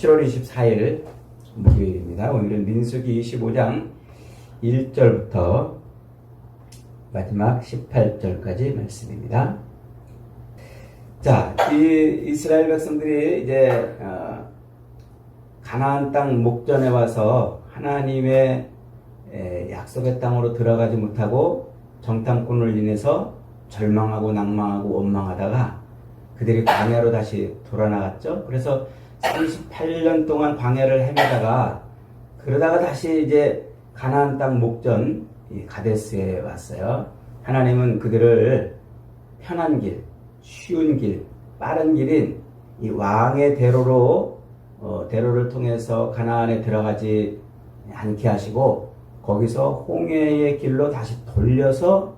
7월 24일 목요일입니다. 오늘은 민수기 25장 1절부터 마지막 18절까지 말씀입니다. 자, 이 이스라엘 백성들이 이제 가나안 땅 목전에 와서 하나님의 약속의 땅으로 들어가지 못하고 정탐꾼을 인해서 절망하고 낭망하고 원망하다가 그들이 광야로 다시 돌아나갔죠. 그래서 38년 동안 광야를 헤매다가 그러다가 다시 이제 가나안 땅 목전 가데스에 왔어요. 하나님은 그들을 편한 길, 쉬운 길, 빠른 길인 이 왕의 대로를 통해서 가나안에 들어가지 않게 하시고 거기서 홍해의 길로 다시 돌려서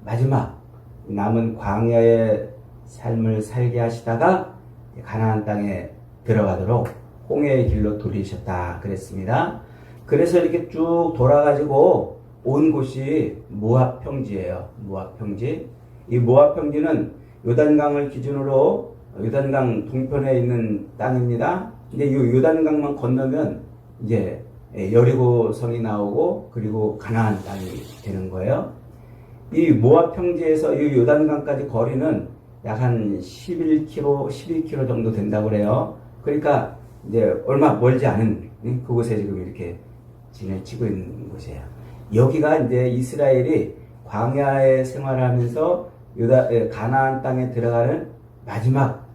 마지막 남은 광야의 삶을 살게 하시다가 가나안 땅에 들어가도록 홍해의 길로 돌리셨다 그랬습니다. 그래서 이렇게 쭉 돌아가지고 온 곳이 모압 평지예요. 모압 평지. 이 모압 평지는 요단강을 기준으로 요단강 동편에 있는 땅입니다. 근데 이 요단강만 건너면 이제 여리고 성이 나오고 그리고 가나안 땅이 되는 거예요. 이 모압 평지에서 이 요단강까지 거리는 약 한 11km 정도 된다고 그래요. 그러니까 이제 얼마 멀지 않은 그곳에 지금 이렇게 지내치고 있는 곳이에요. 여기가 이제 이스라엘이 광야에 생활하면서 가나안 땅에 들어가는 마지막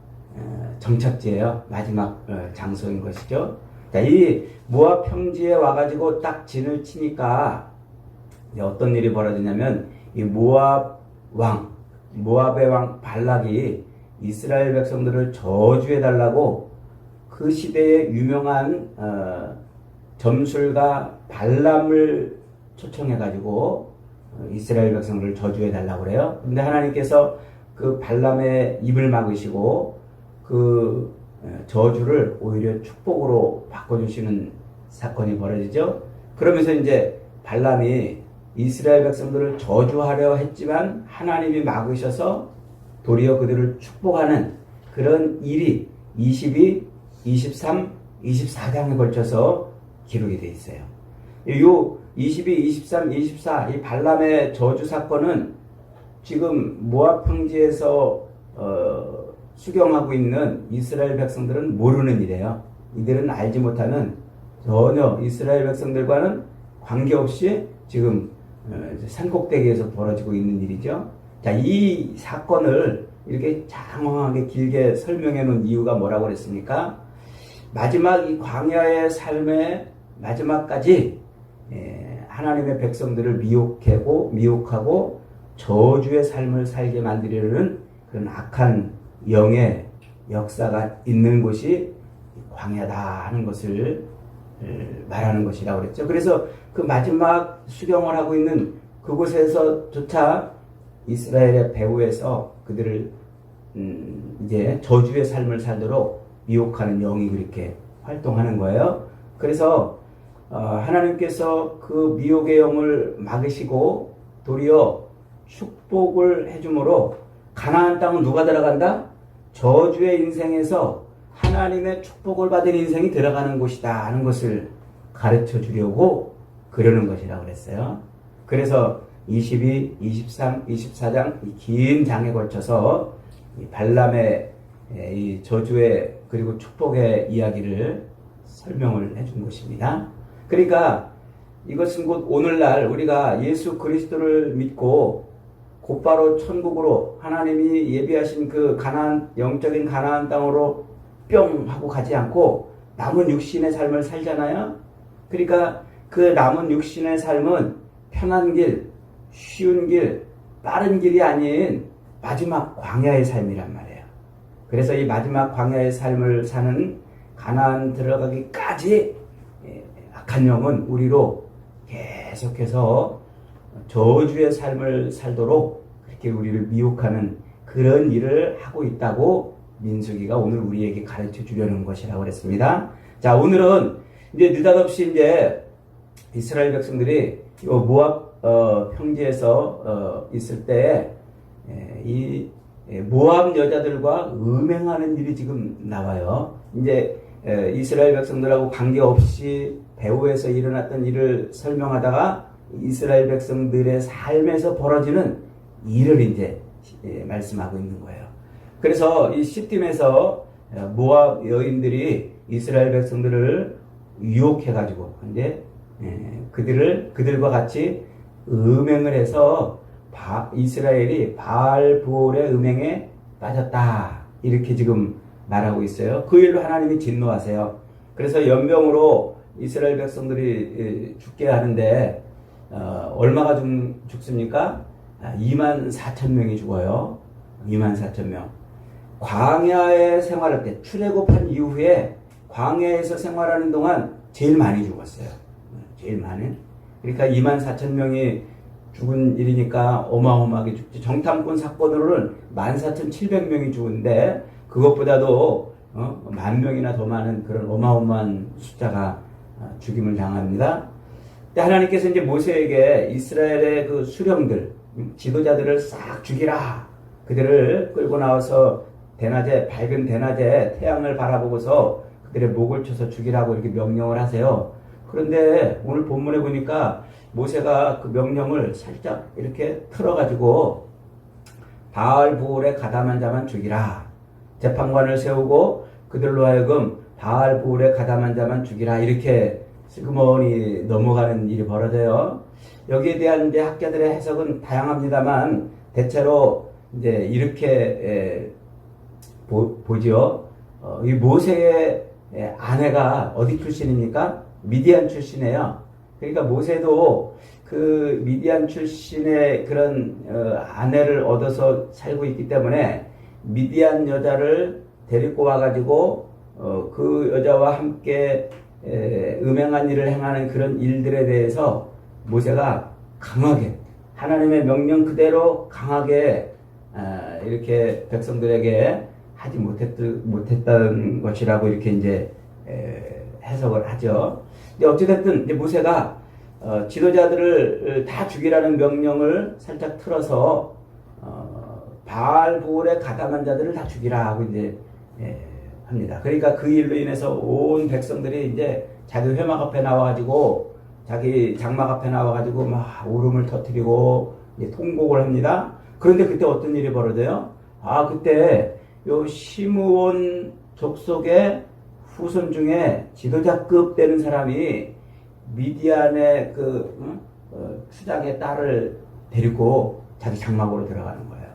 정착지예요. 마지막 장소인 것이죠. 자, 이 모압 평지에 와가지고 딱 진을 치니까 이제 어떤 일이 벌어지냐면 이 모압의 왕 발락이 이스라엘 백성들을 저주해달라고 그 시대의 유명한 점술가 발람을 초청해가지고 이스라엘 백성들을 저주해달라고 그래요. 근데 하나님께서 그 발람의 입을 막으시고 그 저주를 오히려 축복으로 바꿔주시는 사건이 벌어지죠. 그러면서 이제 발람이 이스라엘 백성들을 저주하려 했지만 하나님이 막으셔서 도리어 그들을 축복하는 그런 일이 22, 23, 24장에 걸쳐서 기록이 되어 있어요. 요 22, 23, 24 이 발람의 저주 사건은 지금 모압 평지에서 수경하고 있는 이스라엘 백성들은 모르는 일이에요. 이들은 알지 못하는 전혀 이스라엘 백성들과는 관계없이 지금 산꼭대기에서 벌어지고 있는 일이죠. 자, 이 사건을 이렇게 장황하게 길게 설명해 놓은 이유가 뭐라고 그랬습니까? 마지막 이 광야의 삶의 마지막까지 하나님의 백성들을 미혹하고 저주의 삶을 살게 만들려는 그런 악한 영의 역사가 있는 곳이 광야다 하는 것을 말하는 것이라고 그랬죠. 그래서 그 마지막 수경을 하고 있는 그곳에서조차 이스라엘의 배후에서 그들을 이제 저주의 삶을 살도록 미혹하는 영이 그렇게 활동하는 거예요. 그래서 하나님께서 그 미혹의 영을 막으시고 도리어 축복을 해줌으로 가나안 땅은 누가 들어간다? 저주의 인생에서 하나님의 축복을 받은 인생이 들어가는 곳이다 하는 것을 가르쳐 주려고 그러는 것이라고 그랬어요. 그래서 22, 23, 24장 이 긴 장에 걸쳐서 이 발람의 이 저주의 그리고 축복의 이야기를 설명을 해준 것입니다. 그러니까 이것은 곧 오늘날 우리가 예수 그리스도를 믿고 곧바로 천국으로 하나님이 예비하신 그 영적인 가나안 땅으로 뿅 하고 가지 않고 남은 육신의 삶을 살잖아요. 그러니까 그 남은 육신의 삶은 편한 길, 쉬운 길, 빠른 길이 아닌 마지막 광야의 삶이란 말이에요. 그래서 이 마지막 광야의 삶을 사는 가나안 들어가기까지 악한 영은 우리로 계속해서 저주의 삶을 살도록 그렇게 우리를 미혹하는 그런 일을 하고 있다고 민수기가 오늘 우리에게 가르쳐 주려는 것이라고 그랬습니다. 자, 오늘은 이제 느닷없이 이제 이스라엘 백성들이 모압 평지에서 있을 때 이 모압 여자들과 음행하는 일이 지금 나와요. 이제 이스라엘 백성들하고 관계없이 배후에서 일어났던 일을 설명하다가 이스라엘 백성들의 삶에서 벌어지는 일을 이제 말씀하고 있는 거예요. 그래서 이 시딤에서 모압 여인들이 이스라엘 백성들을 유혹해가지고 이제 그들과 같이 음행을 해서 이스라엘이 바알보올의 음행에 빠졌다 이렇게 지금 말하고 있어요. 그 일로 하나님이 진노하세요. 그래서 연병으로 이스라엘 백성들이 죽게 하는데 얼마가 죽습니까? 24,000명이 죽어요. 24,000명. 광야에 생활할 때 출애굽한 이후에 광야에서 생활하는 동안 제일 많이 죽었어요. 제일 많은. 그러니까 24,000명이 죽은 일이니까 어마어마하게 죽지. 정탐꾼 사건으로는 14,700명이 죽은데 그것보다도 10,000명이나 더 많은 그런 어마어마한 숫자가 죽임을 당합니다. 하나님께서 이제 모세에게 이스라엘의 그 수령들, 지도자들을 싹 죽이라. 그들을 끌고 나와서 대낮에, 밝은 대낮에 태양을 바라보고서 그들의 목을 쳐서 죽이라고 이렇게 명령을 하세요. 그런데 오늘 본문에 보니까 모세가 그 명령을 살짝 이렇게 틀어가지고 바알보올에 가담한 자만 죽이라. 재판관을 세우고 그들로 하여금 바알보올에 가담한 자만 죽이라. 이렇게 슬그머니 넘어가는 일이 벌어져요. 여기에 대한 이제 학자들의 해석은 다양합니다만 대체로 이제 이렇게 보지요. 이 모세의 아내가 어디 출신입니까? 미디안 출신이에요. 그러니까 모세도 그 미디안 출신의 그런 아내를 얻어서 살고 있기 때문에 미디안 여자를 데리고 와가지고 그 여자와 함께 음행한 일을 행하는 그런 일들에 대해서 모세가 강하게 하나님의 명령 그대로 강하게 이렇게 백성들에게 하지 못했던 것이라고 이렇게 이제 해석을 하죠. 근데 어찌됐든 이제 모세가 지도자들을 다 죽이라는 명령을 살짝 틀어서 바알보올에 가담한 자들을 다 죽이라 하고 이제 합니다. 그러니까 그 일로 인해서 온 백성들이 이제 자기 회막 앞에 나와가지고 자기 장막 앞에 나와가지고 막 울음을 터뜨리고 이제 통곡을 합니다. 그런데 그때 어떤 일이 벌어져요? 그때 요 시므온 족속의 후손 중에 지도자급 되는 사람이 미디안의 그 수장의 딸을 데리고 자기 장막으로 들어가는 거예요.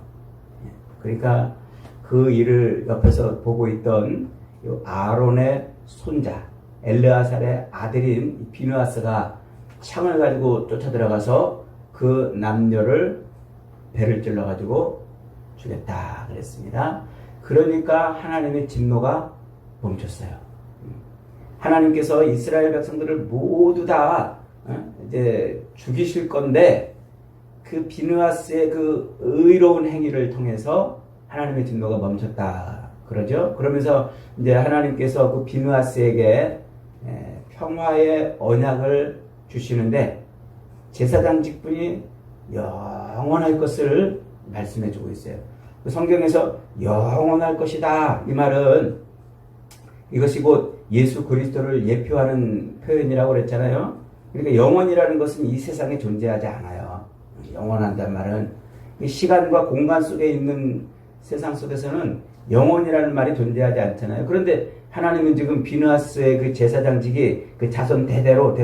그러니까 그 일을 옆에서 보고 있던 요 아론의 손자 엘르아살의 아들인 비느하스가 창을 가지고 쫓아 들어가서 그 남녀를 배를 찔러 가지고 죽였다 그랬습니다. 그러니까 하나님의 진노가 멈췄어요. 하나님께서 이스라엘 백성들을 모두 다 이제 죽이실 건데 그 비느하스의 그 의로운 행위를 통해서 하나님의 진노가 멈췄다 그러죠. 그러면서 이제 하나님께서 그 비느하스에게 평화의 언약을 주시는데 제사장 직분이 영원할 것을 말씀해 주고 있어요. 성경에서 영원할 것이다 이 말은 이것이 곧 예수 그리스도를 예표하는 표현이라고 그랬잖아요. 그러니까 영원이라는 것은 이 세상에 존재하지 않아요. 영원한다는 말은 시간과 공간 속에 있는 세상 속에서는 영원이라는 말이 존재하지 않잖아요. 그런데 하나님은 지금 비느하스의 그 제사장직이 그 자손 대대로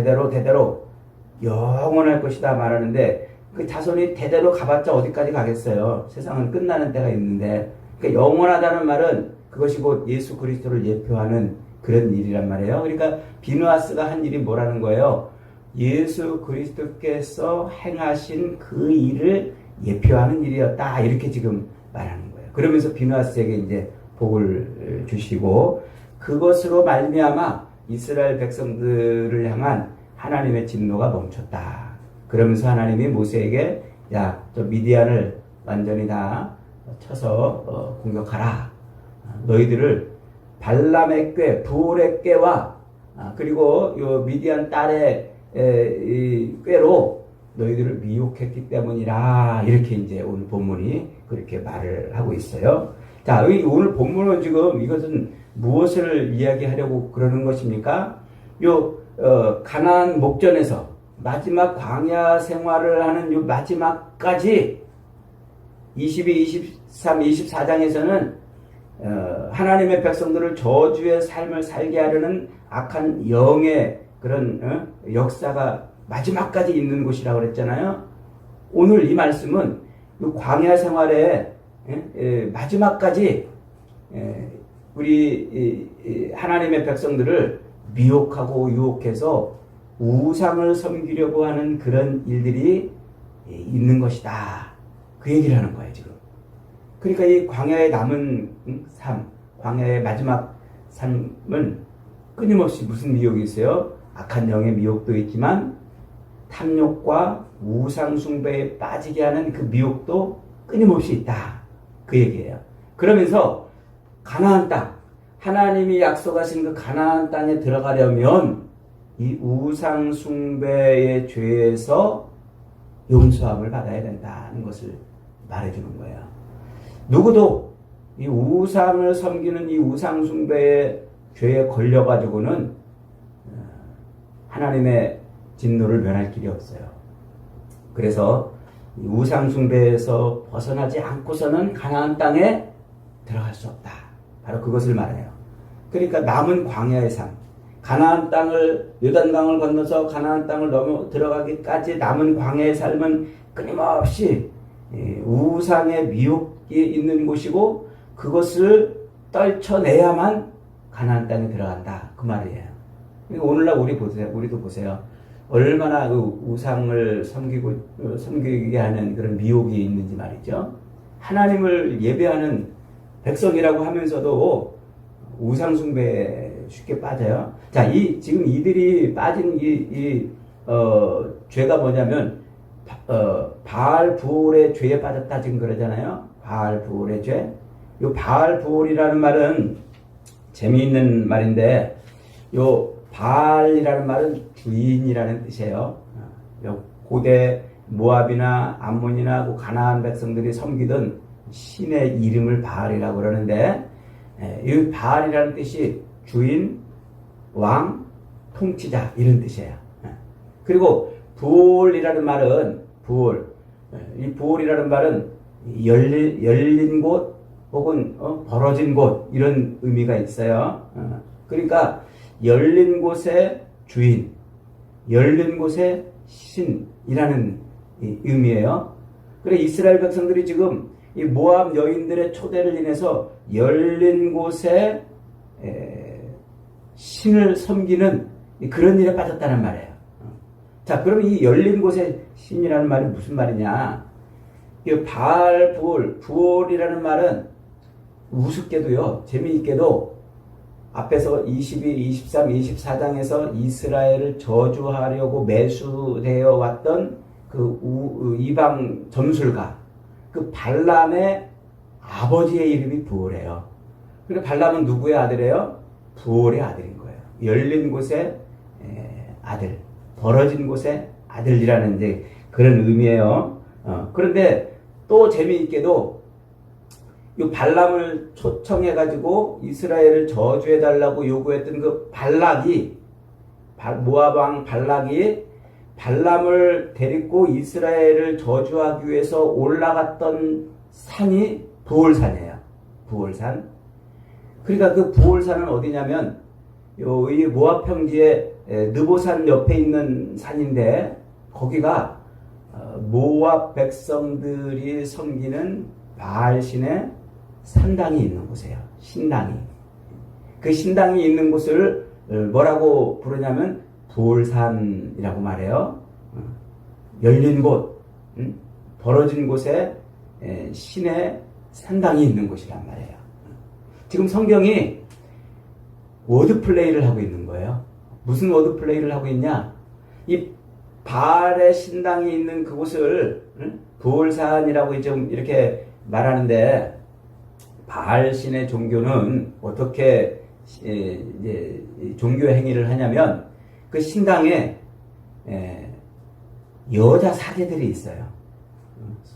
영원할 것이다 말하는데 그 자손이 대대로 가봤자 어디까지 가겠어요. 세상은 끝나는 때가 있는데 그러니까 영원하다는 말은 그것이 곧 예수 그리스도를 예표하는 그런 일이란 말이에요. 그러니까 비느하스가 한 일이 뭐라는 거예요? 예수 그리스도께서 행하신 그 일을 예표하는 일이었다 이렇게 지금 말하는 거예요. 그러면서 비느하스에게 이제 복을 주시고 그것으로 말미암아 이스라엘 백성들을 향한 하나님의 진노가 멈췄다. 그러면서 하나님이 모세에게 저 미디안을 완전히 다 쳐서 공격하라. 너희들을 발람의 꾀, 부올의 꾀와 그리고 요 미디안 딸의 꾀로 너희들을 미혹했기 때문이라 이렇게 이제 오늘 본문이 그렇게 말을 하고 있어요. 자, 오늘 본문은 지금 이것은 무엇을 이야기하려고 그러는 것입니까? 가나안 목전에서 마지막 광야 생활을 하는 요 마지막까지 22, 23, 24장에서는 하나님의 백성들을 저주의 삶을 살게 하려는 악한 영의 그런 역사가 마지막까지 있는 곳이라고 그랬잖아요. 오늘 이 말씀은 이 광야 생활의 마지막까지 우리 하나님의 백성들을 미혹하고 유혹해서 우상을 섬기려고 하는 그런 일들이 있는 것이다. 그 얘기를 하는 거예요, 지금. 그러니까 이 광야의 남은 삶, 광야의 마지막 삶은 끊임없이 무슨 미혹이 있어요? 악한 영의 미혹도 있지만 탐욕과 우상숭배에 빠지게 하는 그 미혹도 끊임없이 있다. 그 얘기예요. 그러면서 가나안 땅, 하나님이 약속하신 그 가나안 땅에 들어가려면 이 우상숭배의 죄에서 용서함을 받아야 된다는 것을 말해주는 거예요. 누구도 이 우상을 섬기는 이 우상숭배의 죄에 걸려가지고는 하나님의 진노를 면할 길이 없어요. 그래서 이 우상숭배에서 벗어나지 않고서는 가나안 땅에 들어갈 수 없다. 바로 그것을 말해요. 그러니까 남은 광야의 삶, 가나안 땅을 요단강을 건너서 가나안 땅을 넘어 들어가기까지 남은 광야의 삶은 끊임없이 우상의 미혹이 있는 곳이고 그것을 떨쳐내야만 가나안 땅에 들어간다. 그 말이에요. 그러니까 오늘날 우리도 보세요. 얼마나 그 우상을 섬기게 하는 그런 미혹이 있는지 말이죠. 하나님을 예배하는 백성이라고 하면서도 우상숭배에 쉽게 빠져요. 자, 지금 이들이 빠진 죄가 뭐냐면, 바알부올의 죄에 빠졌다 지금 그러잖아요. 바알부올의 죄. 요 바알부올이라는 말은 재미있는 말인데, 요 바알이라는 말은 주인이라는 뜻이에요. 고대 모압이나 암몬이나 그 가나안 백성들이 섬기던 신의 이름을 바알이라고 그러는데, 이 바알이라는 뜻이 주인, 왕, 통치자 이런 뜻이에요. 그리고 부올이라는 말은 이 부올이라는 말은 열린 곳 혹은 벌어진 곳 이런 의미가 있어요. 그러니까 열린 곳의 주인, 열린 곳의 신이라는 의미예요. 그래 이스라엘 백성들이 지금 이 모압 여인들의 초대를 인해서 열린 곳에 신을 섬기는 그런 일에 빠졌다는 말이에요. 자, 그럼 이 열린 곳의 신이라는 말이 무슨 말이냐? 이 바알 부올이라는 말은 우습게도요, 재미있게도 앞에서 22, 23, 24장에서 이스라엘을 저주하려고 매수되어 왔던 그 이방 점술가, 그 발람의 아버지의 이름이 부올이에요. 그리고 발람은 누구의 아들이에요? 부올의 아들인 거예요. 열린 곳의 아들, 벌어진 곳의 아들이라는 이제 그런 의미예요. 그런데 또 재미있게도 이 발람을 초청해가지고 이스라엘을 저주해달라고 요구했던 그 발락이, 모압 왕 발락이 발람을 데리고 이스라엘을 저주하기 위해서 올라갔던 산이 부올산이에요. 부올산. 그러니까 그 부올산은 어디냐면 이 모압 평지에 느보산 옆에 있는 산인데 거기가 모압 백성들이 섬기는 바알신의 산당이 있는 곳이에요. 신당이. 그 신당이 있는 곳을 뭐라고 부르냐면 부올산이라고 말해요. 열린 곳, 벌어진 곳에 신의 산당이 있는 곳이란 말이에요. 지금 성경이 워드플레이를 하고 있는 거예요. 무슨 워드플레이를 하고 있냐? 이 바알의 신당이 있는 그곳을 부올산이라고 좀 이렇게 말하는데, 바알 신의 종교는 어떻게 종교 행위를 하냐면 그 신당에 여자 사제들이 있어요.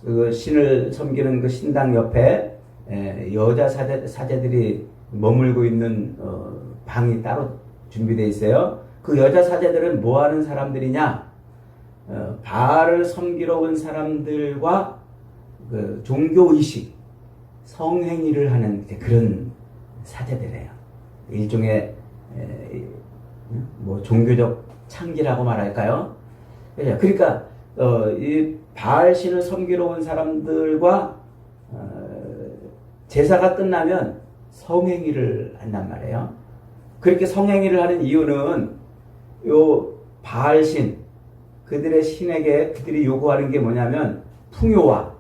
그 신을 섬기는 그 신당 옆에 여자 사제들이 머물고 있는 방이 따로 준비되어 있어요. 그 여자 사제들은 뭐 하는 사람들이냐? 바알을 섬기러 온 사람들과 그 종교의식, 성행위를 하는 그런 사제들이에요. 일종의 뭐 종교적 창기라고 말할까요? 그러니까 이 바알 신을 섬기러 온 사람들과 제사가 끝나면 성행위를 한단 말이에요. 그렇게 성행위를 하는 이유는 요 바알 신, 그들의 신에게 그들이 요구하는 게 뭐냐면 풍요와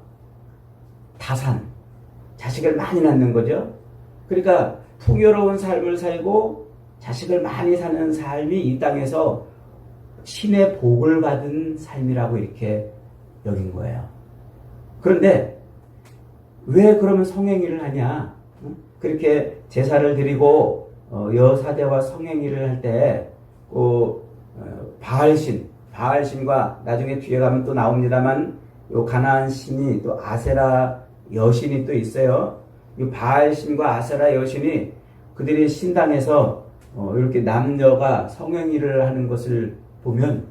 다산, 자식을 많이 낳는 거죠. 그러니까 풍요로운 삶을 살고 자식을 많이 사는 삶이 이 땅에서 신의 복을 받은 삶이라고 이렇게 여긴 거예요. 그런데 왜 그러면 성행위를 하냐? 그렇게 제사를 드리고 여사제와 성행위를 할 때 바알신과 나중에 뒤에 가면 또 나옵니다만 요 가나안 신이 또 아세라 여신이 또 있어요. 이 바알신과 아세라 여신이 그들이 신당에서 이렇게 남녀가 성행위를 하는 것을 보면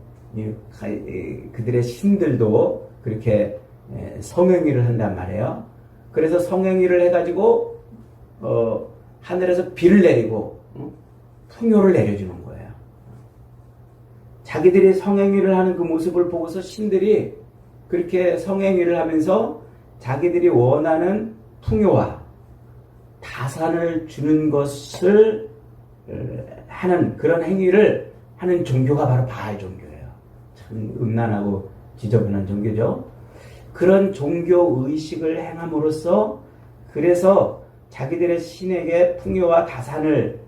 그들의 신들도 그렇게 성행위를 한단 말이에요. 그래서 성행위를 해가지고 하늘에서 비를 내리고 풍요를 내려주는 거예요. 자기들이 성행위를 하는 그 모습을 보고서 신들이 그렇게 성행위를 하면서 자기들이 원하는 풍요와 다산을 주는 것을 하는 그런 행위를 하는 종교가 바로 바알 종교예요. 참 음란하고 지저분한 종교죠. 그런 종교 의식을 행함으로써 그래서 자기들의 신에게 풍요와 다산을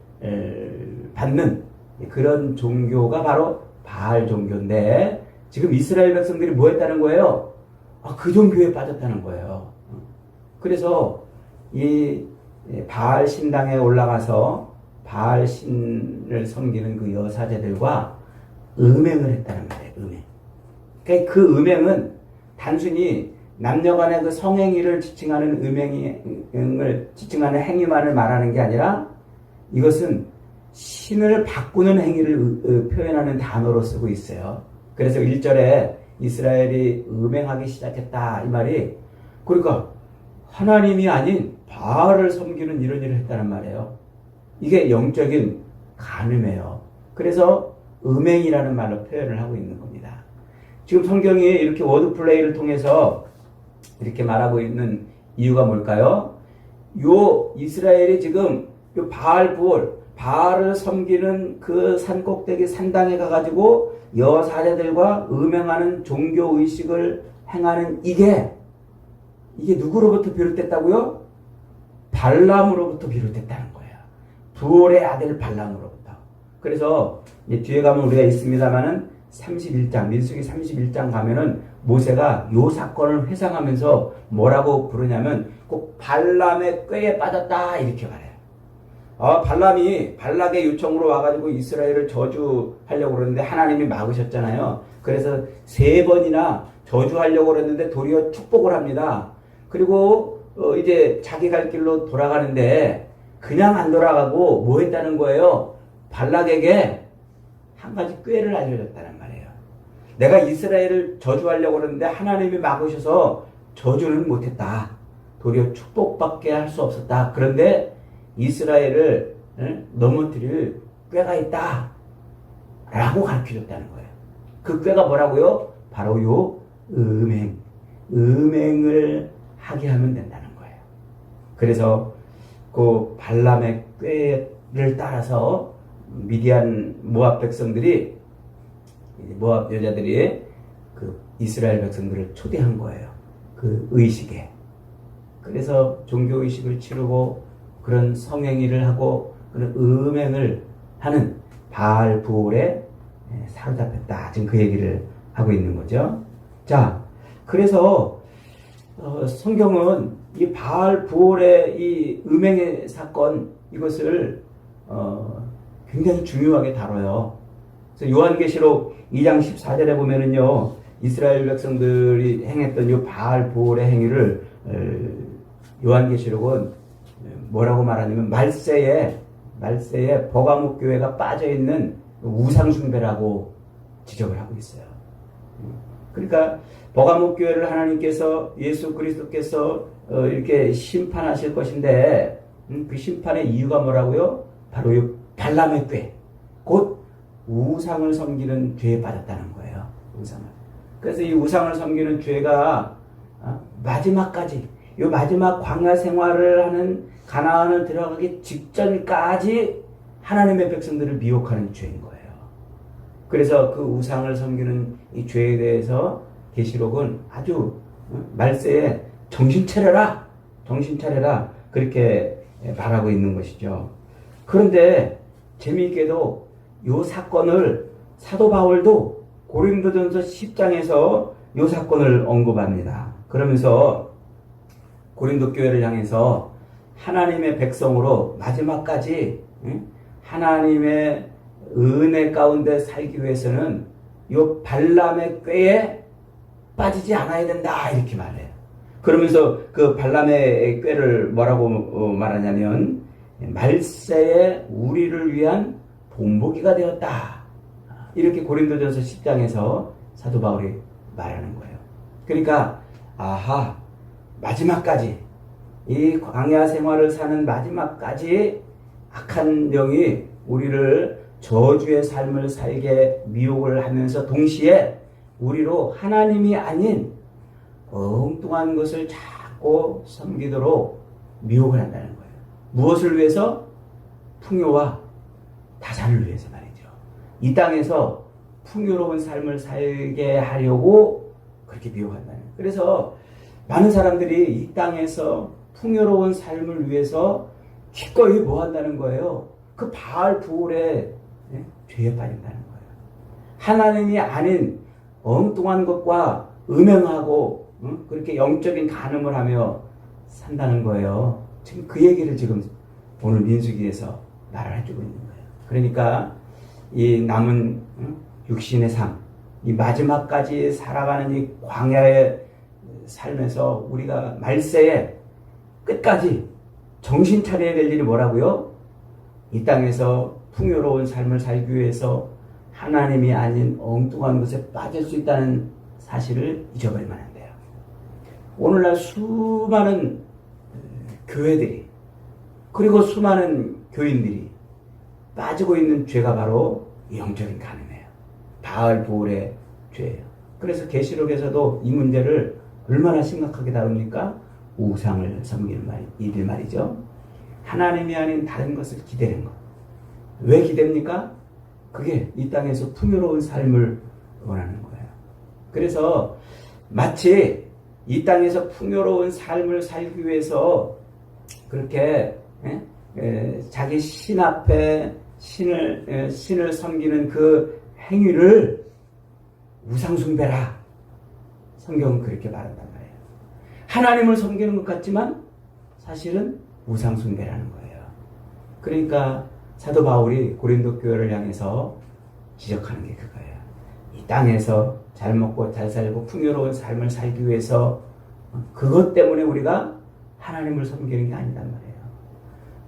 받는 그런 종교가 바로 바알 종교인데 지금 이스라엘 백성들이 뭐 했다는 거예요? 그 종교에 빠졌다는 거예요. 그래서 이 바알 신당에 올라가서 바알 신을 섬기는 그 여사제들과 음행을 했다는 말이에요. 음행. 그러니까 그 음행은 단순히 남녀간의 그 성행위를 지칭하는 음행을 지칭하는 행위만을 말하는 게 아니라 이것은 신을 바꾸는 행위를 표현하는 단어로 쓰고 있어요. 그래서 1절에 이스라엘이 음행하기 시작했다 이 말이 그러니까 하나님이 아닌 바알을 섬기는 이런 일을 했다는 말이에요. 이게 영적인 간음이에요. 그래서 음행이라는 말로 표현을 하고 있는 겁니다. 지금 성경이 이렇게 워드플레이를 통해서 이렇게 말하고 있는 이유가 뭘까요? 요 이스라엘이 지금 요 바알을 섬기는 그 산꼭대기 산당에 가가지고 여사제들과 음행하는 종교 의식을 행하는 이게 누구로부터 비롯됐다고요? 발람으로부터 비롯됐다는 거예요. 부올의 아들 발람으로부터. 그래서 뒤에 가면 우리가 있습니다만은 31장 민수기 31장 가면은 모세가 요 사건을 회상하면서 뭐라고 부르냐면 꼭 발람의 꾀에 빠졌다 이렇게 말해요. 발람이 발락의 요청으로 와가지고 이스라엘을 저주하려고 그러는데 하나님이 막으셨잖아요. 그래서 3번이나 저주하려고 그랬는데 도리어 축복을 합니다. 그리고 이제 자기 갈 길로 돌아가는데 그냥 안 돌아가고 뭐 했다는 거예요? 발락에게 한 가지 꾀를 알려줬다는 말이에요. 내가 이스라엘을 저주하려고 그러는데 하나님이 막으셔서 저주는 못했다. 도리어 축복밖에 할 수 없었다. 그런데 이스라엘을 넘어뜨릴 꾀가 있다 라고 가르쳐줬다는 거예요. 그 꾀가 뭐라고요? 바로 요 음행을 하게 하면 된다는 거예요. 그래서 그 발람의 꾀를 따라서 미디안 모압 백성들이 모압 여자들이 그 이스라엘 백성들을 초대한 거예요. 그 의식에. 그래서 종교 의식을 치르고 그런 성행위를 하고 그런 음행을 하는 바알 부올에 사로잡혔다. 지금 그 얘기를 하고 있는 거죠. 자, 그래서 성경은 이 바알 부올의 이 음행의 사건 이것을 굉장히 중요하게 다뤄요. 그래서 요한계시록 2장 14절에 보면은요, 이스라엘 백성들이 행했던 이 바알 부올의 행위를 요한계시록은 뭐라고 말하냐면 말세에 버가목 교회가 빠져 있는 우상 숭배라고 지적을 하고 있어요. 그러니까 버가목 교회를 하나님께서 예수 그리스도께서 이렇게 심판하실 것인데 그 심판의 이유가 뭐라고요? 바로 이 발람의 꾀, 곧 우상을 섬기는 죄에 빠졌다는 거예요. 우상을. 그래서 이 우상을 섬기는 죄가 마지막까지, 이 마지막 광야 생활을 하는 가나안을 들어가기 직전까지 하나님의 백성들을 미혹하는 죄인 거예요. 그래서 그 우상을 섬기는 이 죄에 대해서 계시록은 아주 말세에 정신 차려라 그렇게 말하고 있는 것이죠. 그런데 재미있게도 이 사건을 사도 바울도 고린도전서 10장에서 이 사건을 언급합니다. 그러면서 고린도 교회를 향해서 하나님의 백성으로 마지막까지 하나님의 은혜 가운데 살기 위해서는 이 발람의 꾀에 빠지지 않아야 된다 이렇게 말해요. 그러면서 그 발람의 꾀를 뭐라고 말하냐면 말세에 우리를 위한 본보기가 되었다. 이렇게 고린도전서 10장에서 사도 바울이 말하는 거예요. 그러니까 마지막까지 이 광야 생활을 사는 마지막까지 악한 영이 우리를 저주의 삶을 살게 미혹을 하면서 동시에 우리로 하나님이 아닌 엉뚱한 것을 자꾸 섬기도록 미혹을 한다는 거예요. 무엇을 위해서? 풍요와 다산을 위해서 말이죠. 이 땅에서 풍요로운 삶을 살게 하려고 그렇게 미혹한다는 거예요. 그래서 많은 사람들이 이 땅에서 풍요로운 삶을 위해서 기꺼이 뭐 한다는 거예요? 그 바알 부올의 죄에 빠진다는 거예요. 하나님이 아닌 엉뚱한 것과 음행하고 그렇게 영적인 간음을 하며 산다는 거예요. 지금 그 얘기를 지금 오늘 민수기에서 말을 해주고 있는 거예요. 그러니까 이 남은 육신의 삶, 이 마지막까지 살아가는 이 광야의 삶에서 우리가 말세에 끝까지 정신 차려야 될 일이 뭐라고요? 이 땅에서 풍요로운 삶을 살기 위해서 하나님이 아닌 엉뚱한 것에 빠질 수 있다는 사실을 잊어버리면 안 돼요. 오늘날 수많은 교회들이 그리고 수많은 교인들이 빠지고 있는 죄가 바로 영적인 간음이에요. 바알 부올의 죄예요. 그래서 계시록에서도 이 문제를 얼마나 심각하게 다룹니까? 우상을 섬기는 일들 말이죠. 하나님이 아닌 다른 것을 기대는 것. 왜 기대입니까? 그게 이 땅에서 풍요로운 삶을 원하는 거예요. 그래서 마치 이 땅에서 풍요로운 삶을 살기 위해서 그렇게 자기 신 앞에 신을 섬기는 그 행위를 우상숭배라. 성경은 그렇게 말한단 말이에요. 하나님을 섬기는 것 같지만 사실은 우상숭배라는 거예요. 그러니까 사도 바울이 고린도 교회를 향해서 지적하는 게 그거예요. 이 땅에서 잘 먹고 잘 살고 풍요로운 삶을 살기 위해서 그것 때문에 우리가 하나님을 섬기는 게 아니란 말이에요.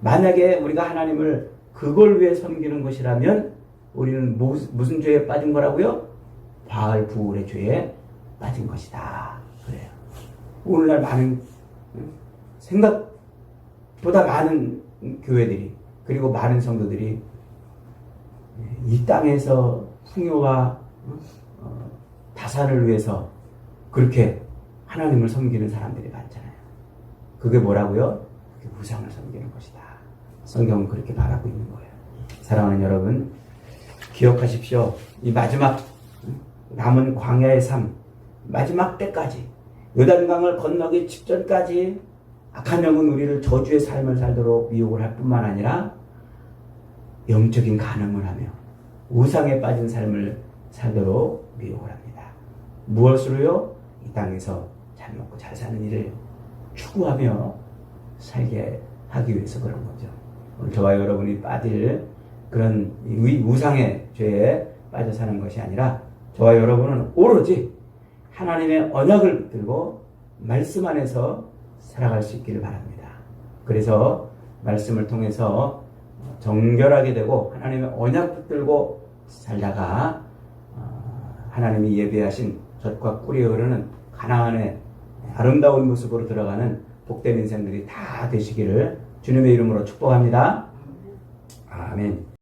만약에 우리가 하나님을 그걸 위해 섬기는 것이라면 우리는 무슨 죄에 빠진 거라고요? 바알 부올의 죄에 빠진 것이다. 그래요. 오늘날 많은 생각보다 많은 교회들이 그리고 많은 성도들이 이 땅에서 풍요와 다산을 위해서 그렇게 하나님을 섬기는 사람들이 많잖아요. 그게 뭐라고요? 그게 우상을 섬기는 것이다. 성경은 그렇게 말하고 있는 거예요. 사랑하는 여러분, 기억하십시오. 이 마지막 남은 광야의 삶, 마지막 때까지 요단강을 건너기 직전까지 악한 영은 우리를 저주의 삶을 살도록 미혹을 할 뿐만 아니라 영적인 간음을 하며 우상에 빠진 삶을 살도록 미혹을 합니다. 무엇으로요? 이 땅에서 잘 먹고 잘 사는 일을 추구하며 살게 하기 위해서 그런 거죠. 오늘 저와 여러분이 빠질 그런 우상의 죄에 빠져 사는 것이 아니라 저와 여러분은 오로지 하나님의 언약을 붙들고 말씀 안에서 살아갈 수 있기를 바랍니다. 그래서 말씀을 통해서 정결하게 되고 하나님의 언약 붙들고 살다가 하나님이 예비하신 젖과 꿀이 흐르는 가나안의 아름다운 모습으로 들어가는 복된 인생들이 다 되시기를 주님의 이름으로 축복합니다. 아멘.